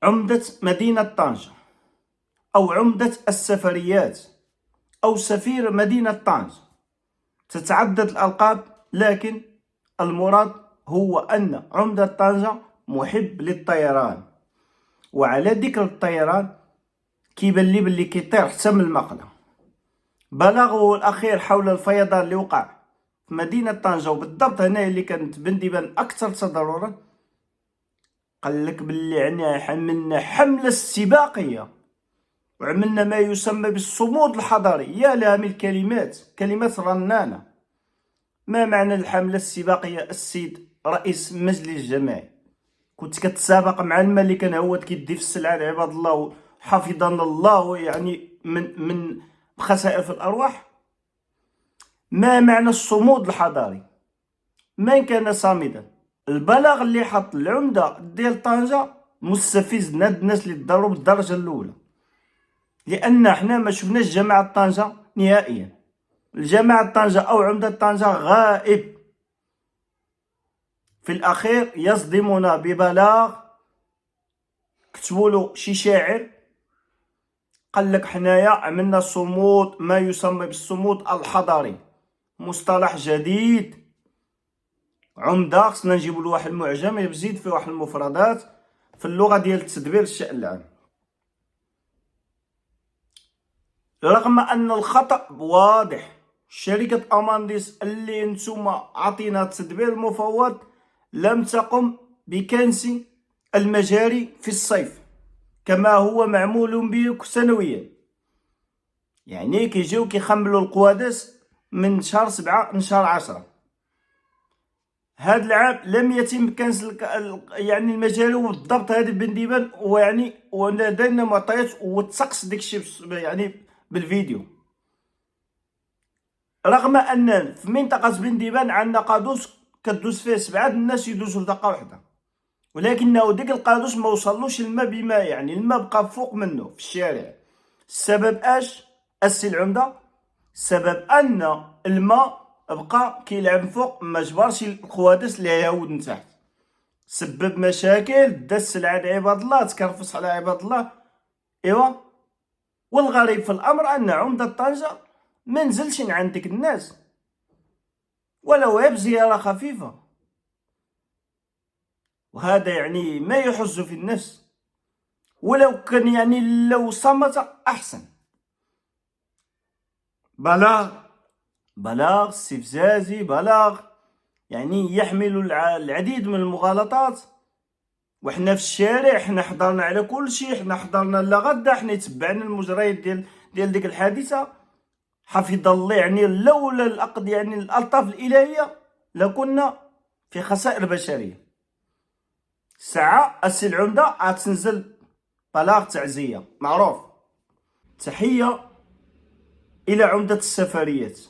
عمدة مدينة طنجة أو عمدة السفريات أو سفير مدينة طنجة. تتعدد الألقاب، لكن المراد هو أن عمدة طنجة محب للطيران. وعلى ذكر الطيران، كيبان لي بلي كيطير حتى من المقلة. بلاغه الأخير حول الفيضان اللي وقع في مدينة طنجة، وبالضبط هنا اللي كانت بندبان أكثر تضررا، قال لك بلي يعني عملنا حملة استباقية وعملنا ما يسمى بالصمود الحضاري. يا لها من الكلمات، كلمات رنانة. ما معنى الحملة الاستباقية السيد رئيس مجلس الجماعي؟ كنت كتسابق مع الملك كان هو كيدي في السلعة لعباد الله حفظنا الله يعني من خسائر في الأرواح. ما معنى الصمود الحضاري؟ من كان صامدا؟ البلاغ اللي حط العمدة ديال طنجة مستفز ناد الناس اللي تضروا بالدرجة الأولى، لأن حنا ما شفناش جماعة طنجة نهائيا. الجماعة طنجة أو عمدة طنجة غائب. في الأخير يصدمنا ببلاغ كتبولو شي شاعر قال لك حنايا عملنا صمود، ما يسمى بالصمود الحضاري، مصطلح جديد. عمدة خصنا نجيبو له واحد المعجم يزيد فيه واحد المفردات في اللغة ديال تدبير الشأن العام. رغم أن الخطأ واضح، شركة أمانديس اللي نتوما عطينا التدبير المفوض لم تقم بكنس المجاري في الصيف كما هو معمول به سنويا. يعني كيجيو كيخملوا القوادس من شهر 7 لشهر 10. هذا العام لم يتم كنس يعني المجاري بالضبط هذه بنديبان، ويعني ولدينا معطيات وتسقس داكشي يعني بالفيديو. رغم ان في منطقة بنديبان عندنا قادوس كدوز فيه 7 الناس يدوزوا لدقة واحدة، ولكنه ديك القادوس ما وصلوش الماء بماء، يعني الماء بقى فوق منه في الشارع. السبب اش السي العمدة؟ السبب ان الماء بقى كيلعب فوق، ما جبرش القوادس اللي يهود من تحت، سبب مشاكل، دس السلعة عباد الله، تكرفس على عباد الله. ايوا، والغريب في الامر ان عمدة طنجة ما نزلش عند ديك الناس ولو غير بزيارة خفيفة، وهذا يعني ما يحز في النفس. ولو كان يعني لو صمت احسن. بلاغ استفزازي، بلاغ يعني يحمل العديد من المغالطات. وحنا في الشارع حنا حضرنا على كل شيء، حنا حضرنا لغدا، حنا تبعنا المجريات ديال ديك الحادثه. حفظ الله، يعني لولا يعني الالطاف الالهيه لكنا في خسائر بشريه. ساعه السي العمده غتنزل بلاغ تعزيه معروف. تحيه الى عمده السفريات.